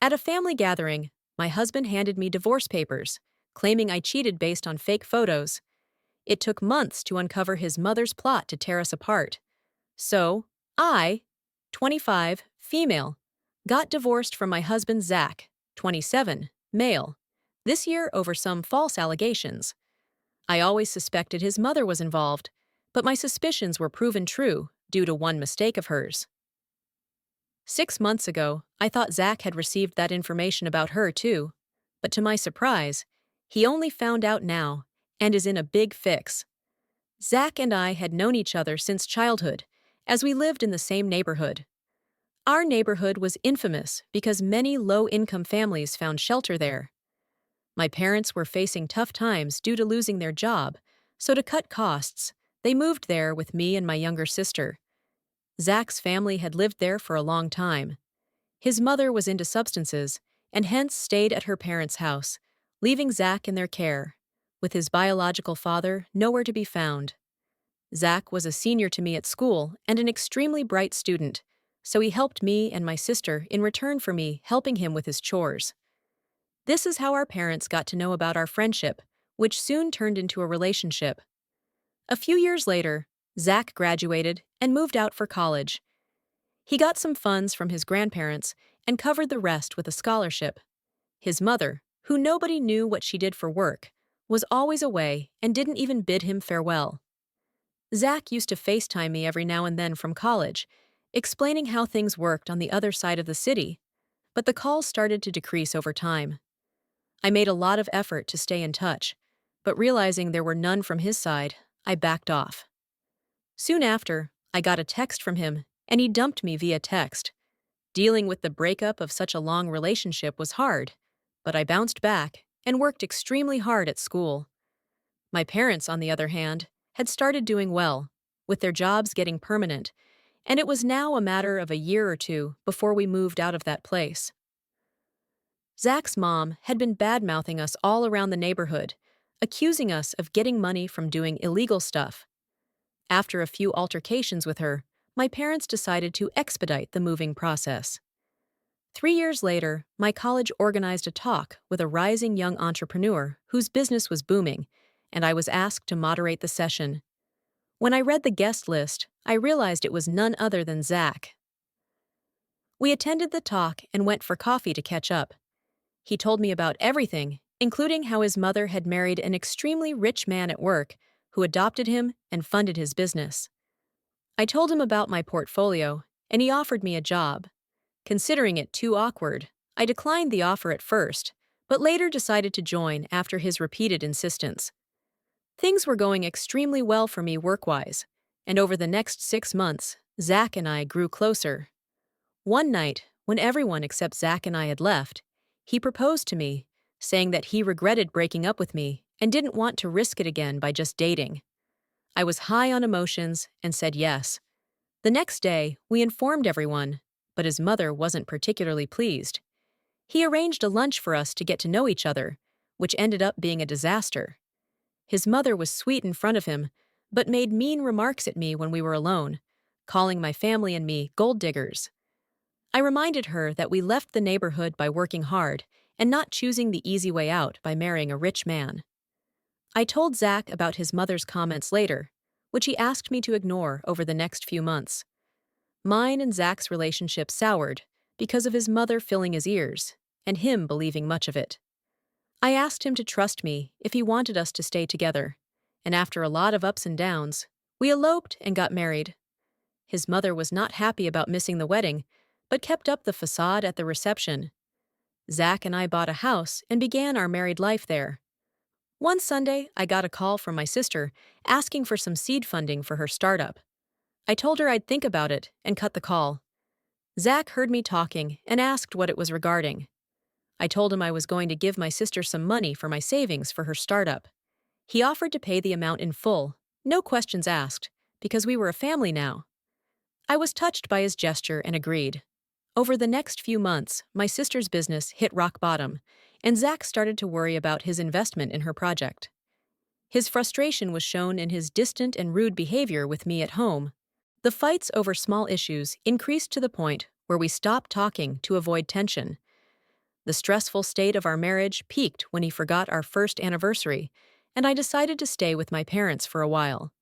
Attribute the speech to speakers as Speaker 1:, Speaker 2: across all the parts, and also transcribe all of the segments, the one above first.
Speaker 1: At a family gathering, my husband handed me divorce papers, claiming I cheated based on fake photos. It took months to uncover his mother's plot to tear us apart. So, I, 25, female, got divorced from my husband Zach, 27, male, this year over some false allegations. I always suspected his mother was involved, but my suspicions were proven true due to one mistake of hers. 6 months ago, I thought Zach had received that information about her too, but to my surprise, he only found out now and is in a big fix. Zach and I had known each other since childhood, as we lived in the same neighborhood. Our neighborhood was infamous because many low-income families found shelter there. My parents were facing tough times due to losing their job, so to cut costs, they moved there with me and my younger sister. Zach's family had lived there for a long time. His mother was into substances and hence stayed at her parents' house, leaving Zach in their care, with his biological father nowhere to be found. Zach was a senior to me at school and an extremely bright student, so he helped me and my sister in return for me helping him with his chores. This is how our parents got to know about our friendship, which soon turned into a relationship. A few years later, Zach graduated and moved out for college. He got some funds from his grandparents and covered the rest with a scholarship. His mother, who nobody knew what she did for work, was always away and didn't even bid him farewell. Zach used to FaceTime me every now and then from college, explaining how things worked on the other side of the city, but the calls started to decrease over time. I made a lot of effort to stay in touch, but realizing there were none from his side, I backed off. Soon after, I got a text from him, and he dumped me via text. Dealing with the breakup of such a long relationship was hard, but I bounced back and worked extremely hard at school. My parents, on the other hand, had started doing well, with their jobs getting permanent, and it was now a matter of a year or two before we moved out of that place. Zach's mom had been bad-mouthing us all around the neighborhood, accusing us of getting money from doing illegal stuff. After a few altercations with her, my parents decided to expedite the moving process. 3 years later, my college organized a talk with a rising young entrepreneur whose business was booming, and I was asked to moderate the session. When I read the guest list, I realized it was none other than Zach. We attended the talk and went for coffee to catch up. He told me about everything, including how his mother had married an extremely rich man at work who adopted him and funded his business. I told him about my portfolio, and he offered me a job. Considering it too awkward, I declined the offer at first, but later decided to join after his repeated insistence. Things were going extremely well for me work-wise, and over the next 6 months, Zach and I grew closer. One night, when everyone except Zach and I had left, he proposed to me, saying that he regretted breaking up with me and didn't want to risk it again by just dating. I was high on emotions and said yes. The next day, we informed everyone, but his mother wasn't particularly pleased. He arranged a lunch for us to get to know each other, which ended up being a disaster. His mother was sweet in front of him, but made mean remarks at me when we were alone, calling my family and me gold diggers. I reminded her that we left the neighborhood by working hard and not choosing the easy way out by marrying a rich man. I told Zach about his mother's comments later, which he asked me to ignore over the next few months. Mine and Zach's relationship soured because of his mother filling his ears and him believing much of it. I asked him to trust me if he wanted us to stay together, and after a lot of ups and downs, we eloped and got married. His mother was not happy about missing the wedding, but kept up the facade at the reception. Zach and I bought a house and began our married life there. One Sunday, I got a call from my sister asking for some seed funding for her startup. I told her I'd think about it and cut the call. Zach heard me talking and asked what it was regarding. I told him I was going to give my sister some money for my savings for her startup. He offered to pay the amount in full, no questions asked, because we were a family now. I was touched by his gesture and agreed. Over the next few months, my sister's business hit rock bottom, and Zach started to worry about his investment in her project. His frustration was shown in his distant and rude behavior with me at home. The fights over small issues increased to the point where we stopped talking to avoid tension. The stressful state of our marriage peaked when he forgot our first anniversary, and I decided to stay with my parents for a while.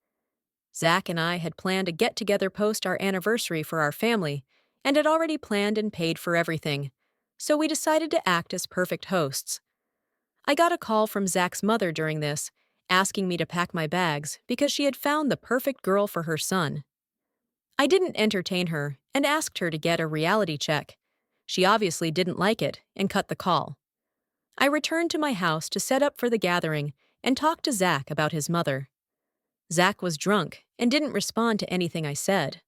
Speaker 1: Zach and I had planned a get together post our anniversary for our family, and had already planned and paid for everything, so we decided to act as perfect hosts. I got a call from Zach's mother during this, asking me to pack my bags because she had found the perfect girl for her son. I didn't entertain her and asked her to get a reality check. She obviously didn't like it and cut the call. I returned to my house to set up for the gathering and talk to Zach about his mother. Zach was drunk and didn't respond to anything I said.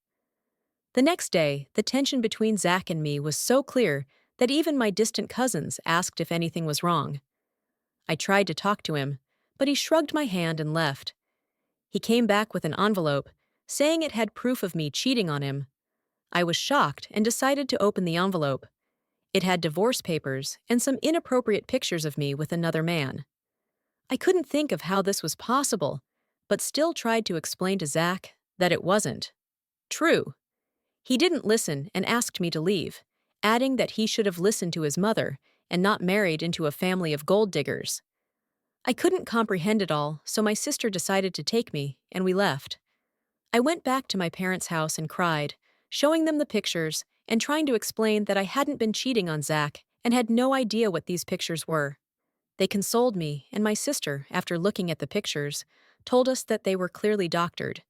Speaker 1: The next day, the tension between Zach and me was so clear that even my distant cousins asked if anything was wrong. I tried to talk to him, but he shrugged my hand and left. He came back with an envelope, saying it had proof of me cheating on him. I was shocked and decided to open the envelope. It had divorce papers and some inappropriate pictures of me with another man. I couldn't think of how this was possible, but still tried to explain to Zach that it wasn't true. He didn't listen and asked me to leave, adding that he should have listened to his mother and not married into a family of gold diggers. I couldn't comprehend it all, so my sister decided to take me, and we left. I went back to my parents' house and cried, showing them the pictures and trying to explain that I hadn't been cheating on Zach and had no idea what these pictures were. They consoled me, and my sister, after looking at the pictures, told us that they were clearly doctored.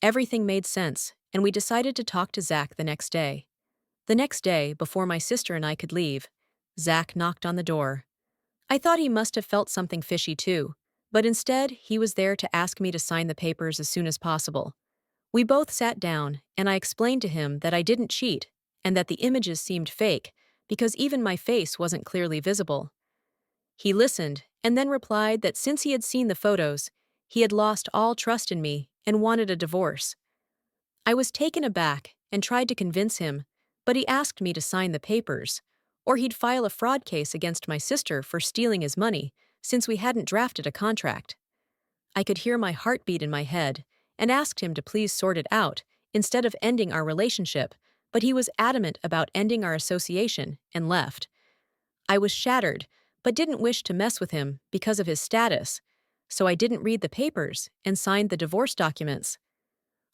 Speaker 1: Everything made sense, and we decided to talk to Zach the next day. The next day, before my sister and I could leave, Zach knocked on the door. I thought he must have felt something fishy too, but instead he was there to ask me to sign the papers as soon as possible. We both sat down, and I explained to him that I didn't cheat and that the images seemed fake because even my face wasn't clearly visible. He listened and then replied that since he had seen the photos, he had lost all trust in me and wanted a divorce. I was taken aback and tried to convince him, but he asked me to sign the papers, or he'd file a fraud case against my sister for stealing his money since we hadn't drafted a contract. I could hear my heartbeat in my head and asked him to please sort it out instead of ending our relationship, but he was adamant about ending our association and left. I was shattered, but didn't wish to mess with him because of his status, so I didn't read the papers and signed the divorce documents.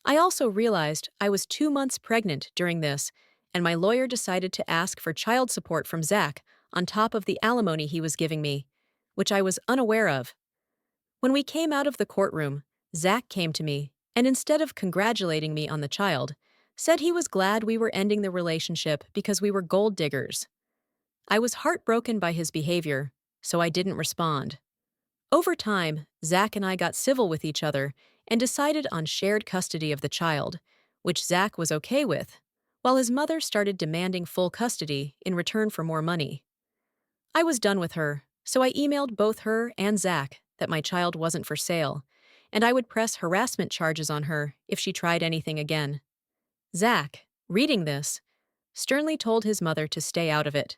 Speaker 1: I also realized I was 2 months pregnant during this, and my lawyer decided to ask for child support from Zach on top of the alimony he was giving me, which I was unaware of. When we came out of the courtroom, Zach came to me, and instead of congratulating me on the child, said he was glad we were ending the relationship because we were gold diggers. I was heartbroken by his behavior, so I didn't respond. Over time, Zach and I got civil with each other and decided on shared custody of the child, which Zach was okay with, while his mother started demanding full custody in return for more money. I was done with her, so I emailed both her and Zach that my child wasn't for sale, and I would press harassment charges on her if she tried anything again. Zach, reading this, sternly told his mother to stay out of it.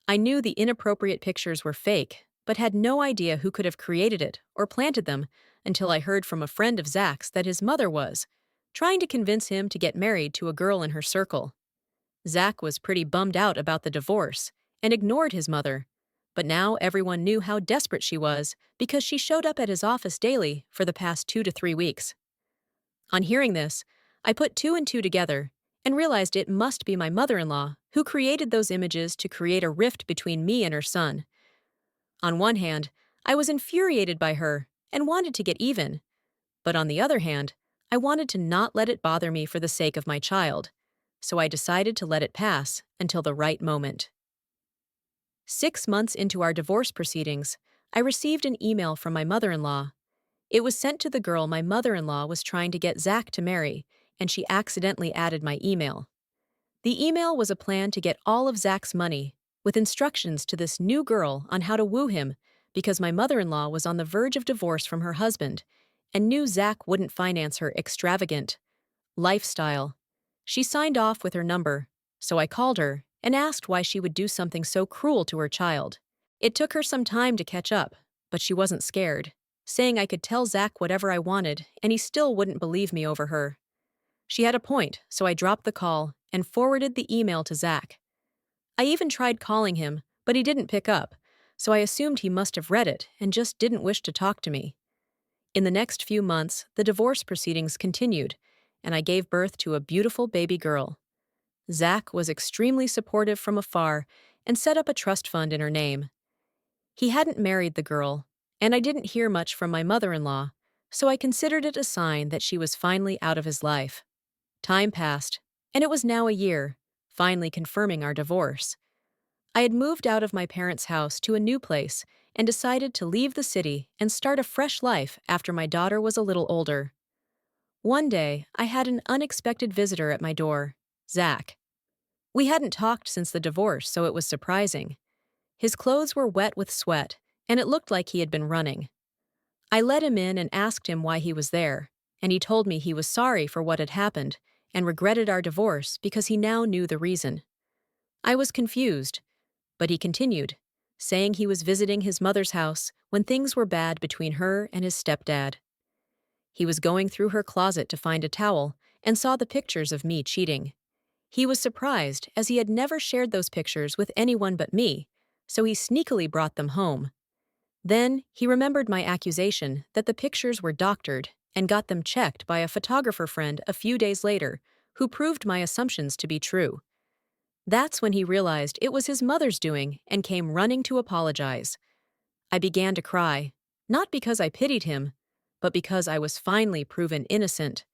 Speaker 1: I knew the inappropriate pictures were fake, but had no idea who could have created it or planted them until I heard from a friend of Zach's that his mother was trying to convince him to get married to a girl in her circle. Zach was pretty bummed out about the divorce and ignored his mother, but now everyone knew how desperate she was because she showed up at his office daily for the past 2 to 3 weeks. On hearing this, I put 2 and 2 together and realized it must be my mother-in-law who created those images to create a rift between me and her son. On one hand, I was infuriated by her and wanted to get even, but on the other hand, I wanted to not let it bother me for the sake of my child, so I decided to let it pass until the right moment. 6 months into our divorce proceedings, I received an email from my mother-in-law. It was sent to the girl my mother-in-law was trying to get Zach to marry, and she accidentally added my email. The email was a plan to get all of Zach's money, with instructions to this new girl on how to woo him, because my mother-in-law was on the verge of divorce from her husband and knew Zach wouldn't finance her extravagant lifestyle. She signed off with her number, so I called her and asked why she would do something so cruel to her child. It took her some time to catch up, but she wasn't scared, saying I could tell Zach whatever I wanted and he still wouldn't believe me over her. She had a point, so I dropped the call and forwarded the email to Zach. I even tried calling him, but he didn't pick up, so I assumed he must have read it and just didn't wish to talk to me. In the next few months, the divorce proceedings continued, and I gave birth to a beautiful baby girl. Zach was extremely supportive from afar and set up a trust fund in her name. He hadn't married the girl, and I didn't hear much from my mother-in-law, so I considered it a sign that she was finally out of his life. Time passed, and it was now a year, finally confirming our divorce. I had moved out of my parents' house to a new place and decided to leave the city and start a fresh life after my daughter was a little older. One day, I had an unexpected visitor at my door, Zach. We hadn't talked since the divorce, so it was surprising. His clothes were wet with sweat, and it looked like he had been running. I let him in and asked him why he was there, and he told me he was sorry for what had happened and regretted our divorce because he now knew the reason. I was confused, but he continued, saying he was visiting his mother's house when things were bad between her and his stepdad. He was going through her closet to find a towel and saw the pictures of me cheating. He was surprised as he had never shared those pictures with anyone but me, so he sneakily brought them home. Then he remembered my accusation that the pictures were doctored and got them checked by a photographer friend a few days later, who proved my assumptions to be true. That's when he realized it was his mother's doing and came running to apologize. I began to cry, not because I pitied him, but because I was finally proven innocent.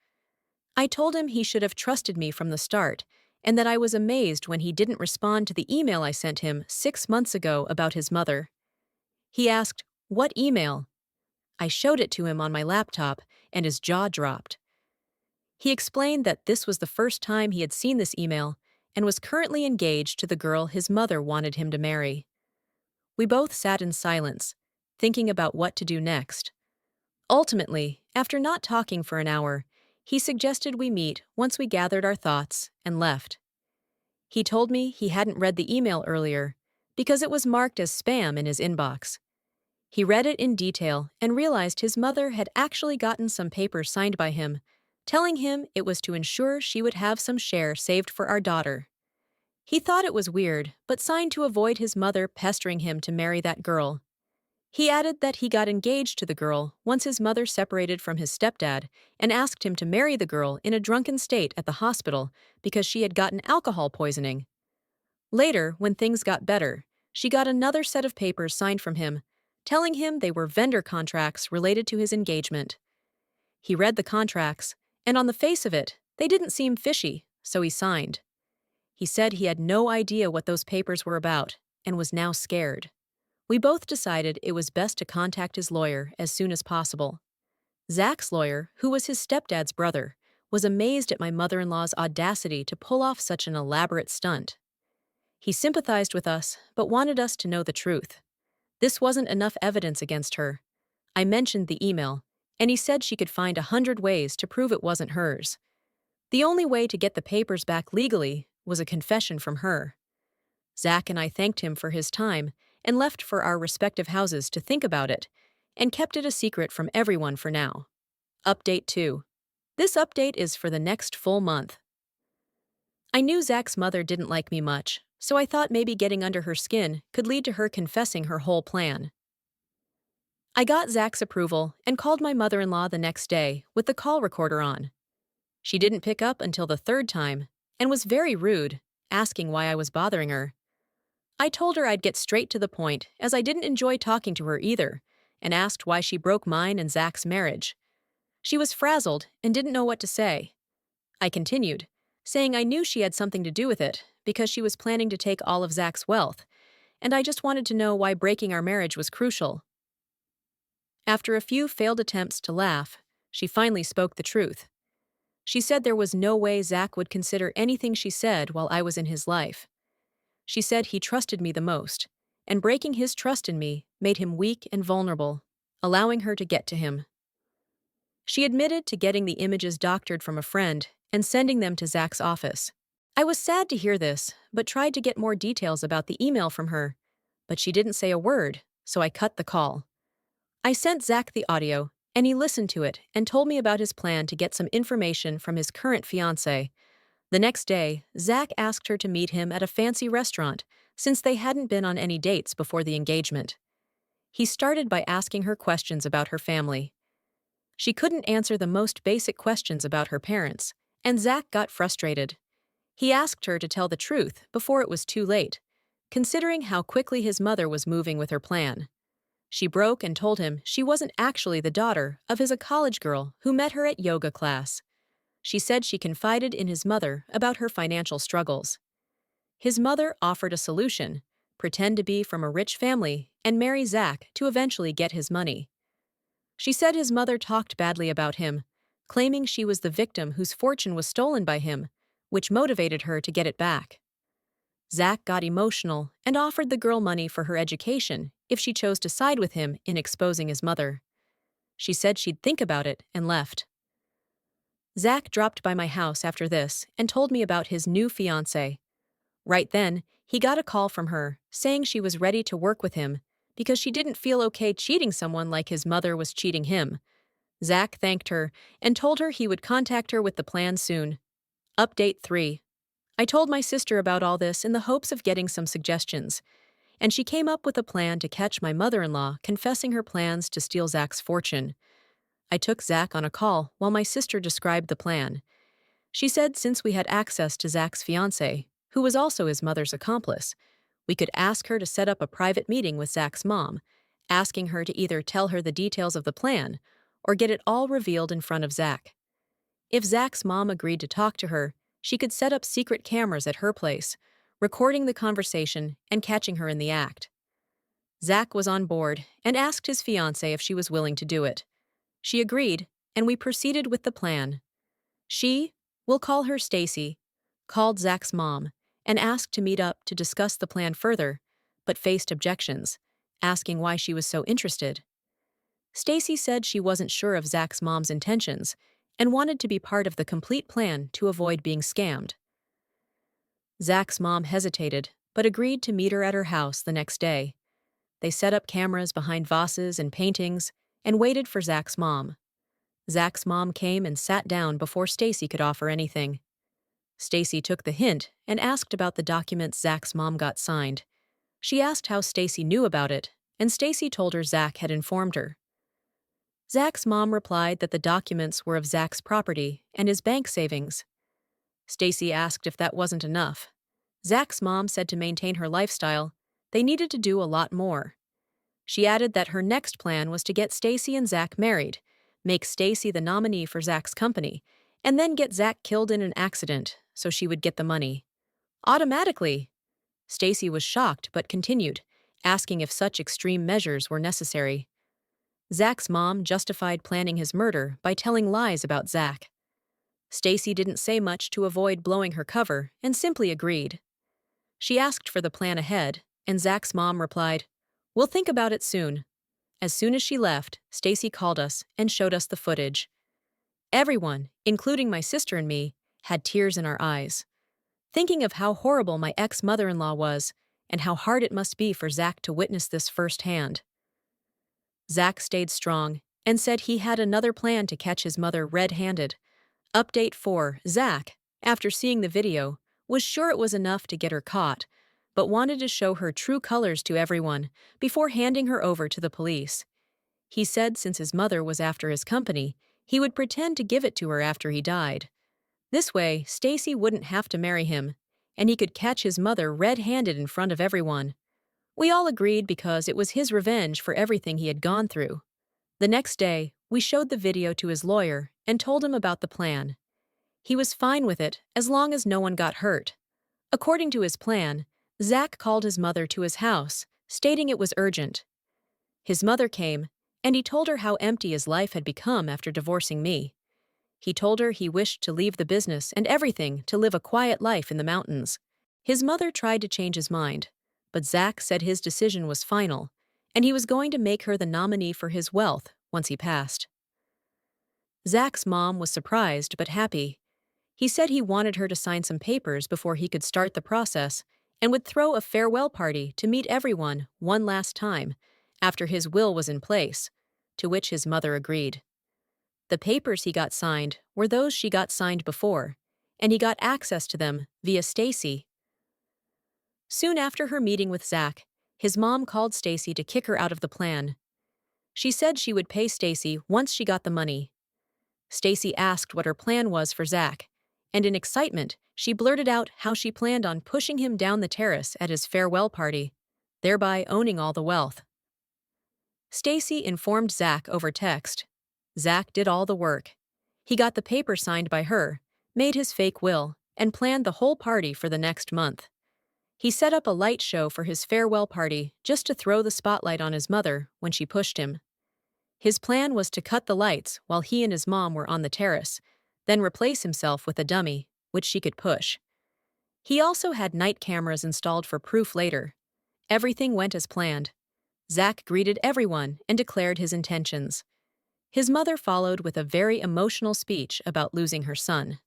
Speaker 1: I told him he should have trusted me from the start, and that I was amazed when he didn't respond to the email I sent him 6 months ago about his mother. He asked, "What email?" I showed it to him on my laptop, and his jaw dropped. He explained that this was the first time he had seen this email and was currently engaged to the girl his mother wanted him to marry. We both sat in silence, thinking about what to do next. Ultimately, after not talking for an hour, he suggested we meet once we gathered our thoughts and left. He told me he hadn't read the email earlier because it was marked as spam in his inbox. He read it in detail and realized his mother had actually gotten some papers signed by him, telling him it was to ensure she would have some share saved for our daughter. He thought it was weird, but signed to avoid his mother pestering him to marry that girl. He added that he got engaged to the girl once his mother separated from his stepdad and asked him to marry the girl in a drunken state at the hospital because she had gotten alcohol poisoning. Later, when things got better, she got another set of papers signed from him, telling him they were vendor contracts related to his engagement. He read the contracts, and on the face of it, they didn't seem fishy, so he signed. He said he had no idea what those papers were about and was now scared. We both decided it was best to contact his lawyer as soon as possible. Zach's lawyer, who was his stepdad's brother, was amazed at my mother-in-law's audacity to pull off such an elaborate stunt. He sympathized with us, but wanted us to know the truth. This wasn't enough evidence against her. I mentioned the email, and he said she could find 100 ways to prove it wasn't hers. The only way to get the papers back legally was a confession from her. Zach and I thanked him for his time and left for our respective houses to think about it, and kept it a secret from everyone for now. Update 2. This update is for the next full month. I knew Zach's mother didn't like me much, so I thought maybe getting under her skin could lead to her confessing her whole plan. I got Zach's approval and called my mother-in-law the next day with the call recorder on. She didn't pick up until the third time and was very rude, asking why I was bothering her. I told her I'd get straight to the point as I didn't enjoy talking to her either, and asked why she broke mine and Zach's marriage. She was frazzled and didn't know what to say. I continued, saying I knew she had something to do with it because she was planning to take all of Zach's wealth, and I just wanted to know why breaking our marriage was crucial. After a few failed attempts to laugh, she finally spoke the truth. She said there was no way Zach would consider anything she said while I was in his life. She said he trusted me the most, and breaking his trust in me made him weak and vulnerable, allowing her to get to him. She admitted to getting the images doctored from a friend and sending them to Zach's office. I was sad to hear this, but tried to get more details about the email from her, but she didn't say a word, so I cut the call. I sent Zach the audio, and he listened to it and told me about his plan to get some information from his current fiancée. The next day, Zach asked her to meet him at a fancy restaurant since they hadn't been on any dates before the engagement. He started by asking her questions about her family. She couldn't answer the most basic questions about her parents, and Zach got frustrated. He asked her to tell the truth before it was too late, considering how quickly his mother was moving with her plan. She broke and told him she wasn't actually the daughter of a college girl who met her at yoga class. She said she confided in his mother about her financial struggles. His mother offered a solution: pretend to be from a rich family and marry Zach to eventually get his money. She said his mother talked badly about him, claiming she was the victim whose fortune was stolen by him, which motivated her to get it back. Zach got emotional and offered the girl money for her education if she chose to side with him in exposing his mother. She said she'd think about it and left. Zach dropped by my house after this and told me about his new fiancée. Right then, he got a call from her saying she was ready to work with him because she didn't feel okay cheating someone like his mother was cheating him. Zach thanked her and told her he would contact her with the plan soon. Update 3. I told my sister about all this in the hopes of getting some suggestions, and she came up with a plan to catch my mother-in-law confessing her plans to steal Zach's fortune. I took Zach on a call while my sister described the plan. She said since we had access to Zach's fiancée, who was also his mother's accomplice, we could ask her to set up a private meeting with Zach's mom, asking her to either tell her the details of the plan or get it all revealed in front of Zach. If Zach's mom agreed to talk to her, she could set up secret cameras at her place, recording the conversation and catching her in the act. Zach was on board and asked his fiancée if she was willing to do it. She agreed, and we proceeded with the plan. She, we'll call her Stacy, called Zach's mom and asked to meet up to discuss the plan further, but faced objections, asking why she was so interested. Stacy said she wasn't sure of Zach's mom's intentions and wanted to be part of the complete plan to avoid being scammed. Zach's mom hesitated, but agreed to meet her at her house the next day. They set up cameras behind vases and paintings and waited for Zach's mom. Zach's mom came and sat down before Stacy could offer anything. Stacy took the hint and asked about the documents Zach's mom got signed. She asked how Stacy knew about it, and Stacy told her Zach had informed her. Zach's mom replied that the documents were of Zach's property and his bank savings. Stacy asked if that wasn't enough. Zach's mom said to maintain her lifestyle, they needed to do a lot more. She added that her next plan was to get Stacy and Zach married, make Stacy the nominee for Zach's company, and then get Zach killed in an accident so she would get the money. Automatically! Stacy was shocked but continued, asking if such extreme measures were necessary. Zach's mom justified planning his murder by telling lies about Zach. Stacy didn't say much to avoid blowing her cover and simply agreed. She asked for the plan ahead, and Zach's mom replied, "We'll think about it soon." As soon as she left, Stacy called us and showed us the footage. Everyone, including my sister and me, had tears in our eyes, thinking of how horrible my ex-mother-in-law was and how hard it must be for Zach to witness this firsthand. Zach stayed strong and said he had another plan to catch his mother red-handed. Update 4. Zach, after seeing the video, was sure it was enough to get her caught, but wanted to show her true colors to everyone before handing her over to the police. He said since his mother was after his company, he would pretend to give it to her after he died. This way, Stacy wouldn't have to marry him, and he could catch his mother red-handed in front of everyone. We all agreed because it was his revenge for everything he had gone through. The next day, we showed the video to his lawyer and told him about the plan. He was fine with it as long as no one got hurt. According to his plan, Zach called his mother to his house, stating it was urgent. His mother came, and he told her how empty his life had become after divorcing me. He told her he wished to leave the business and everything to live a quiet life in the mountains. His mother tried to change his mind, but Zach said his decision was final, and he was going to make her the nominee for his wealth once he passed. Zach's mom was surprised but happy. He said he wanted her to sign some papers before he could start the process and would throw a farewell party to meet everyone one last time after his will was in place, to which his mother agreed. The papers he got signed were those she got signed before, and he got access to them via Stacy. Soon after her meeting with Zach, his mom called Stacy to kick her out of the plan. She said she would pay Stacy once she got the money. Stacy asked what her plan was for Zach, and in excitement, she blurted out how she planned on pushing him down the terrace at his farewell party, thereby owning all the wealth. Stacy informed Zach over text. Zach did all the work. He got the paper signed by her, made his fake will, and planned the whole party for the next month. He set up a light show for his farewell party just to throw the spotlight on his mother when she pushed him. His plan was to cut the lights while he and his mom were on the terrace, then replace himself with a dummy, which she could push. He also had night cameras installed for proof later. Everything went as planned. Zach greeted everyone and declared his intentions. His mother followed with a very emotional speech about losing her son.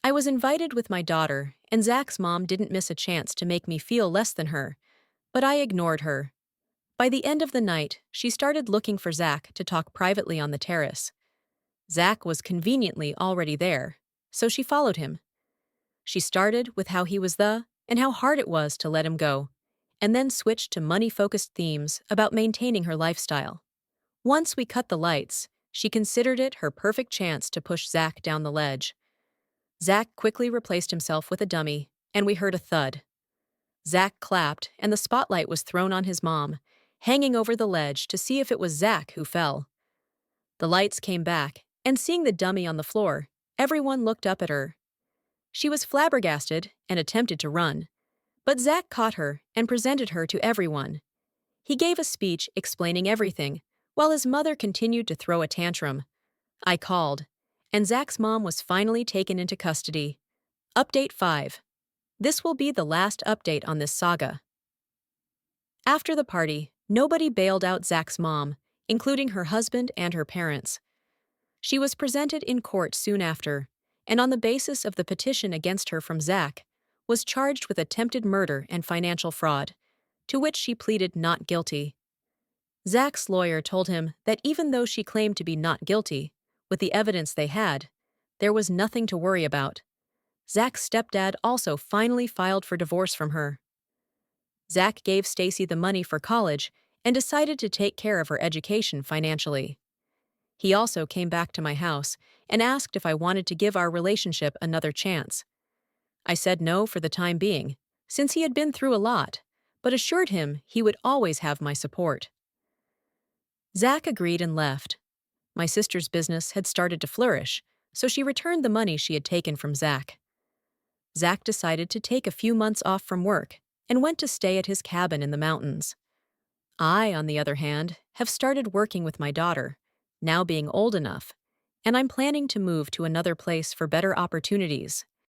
Speaker 1: I was invited with my daughter, and Zach's mom didn't miss a chance to make me feel less than her, but I ignored her. By the end of the night, she started looking for Zach to talk privately on the terrace. Zach was conveniently already there, so she followed him. She started with how he was and how hard it was to let him go, and then switched to money-focused themes about maintaining her lifestyle. Once we cut the lights, she considered it her perfect chance to push Zach down the ledge. Zach quickly replaced himself with a dummy, and we heard a thud. Zach clapped, and the spotlight was thrown on his mom, hanging over the ledge to see if it was Zach who fell. The lights came back, and seeing the dummy on the floor, everyone looked up at her. She was flabbergasted and attempted to run, but Zach caught her and presented her to everyone. He gave a speech explaining everything, while his mother continued to throw a tantrum. I called, and Zach's mom was finally taken into custody. Update 5. This will be the last update on this saga. After the party, nobody bailed out Zach's mom, including her husband and her parents. She was presented in court soon after, and on the basis of the petition against her from Zach, was charged with attempted murder and financial fraud, to which she pleaded not guilty. Zach's lawyer told him that even though she claimed to be not guilty, with the evidence they had, there was nothing to worry about. Zach's stepdad also finally filed for divorce from her. Zach gave Stacy the money for college and decided to take care of her education financially. He also came back to my house and asked if I wanted to give our relationship another chance. I said no for the time being, since he had been through a lot, but assured him he would always have my support. Zach agreed and left. My sister's business had started to flourish, so she returned the money she had taken from Zach. Zach decided to take a few months off from work and went to stay at his cabin in the mountains. I, on the other hand, have started working with my daughter, now being old enough, and I'm planning to move to another place for better opportunities.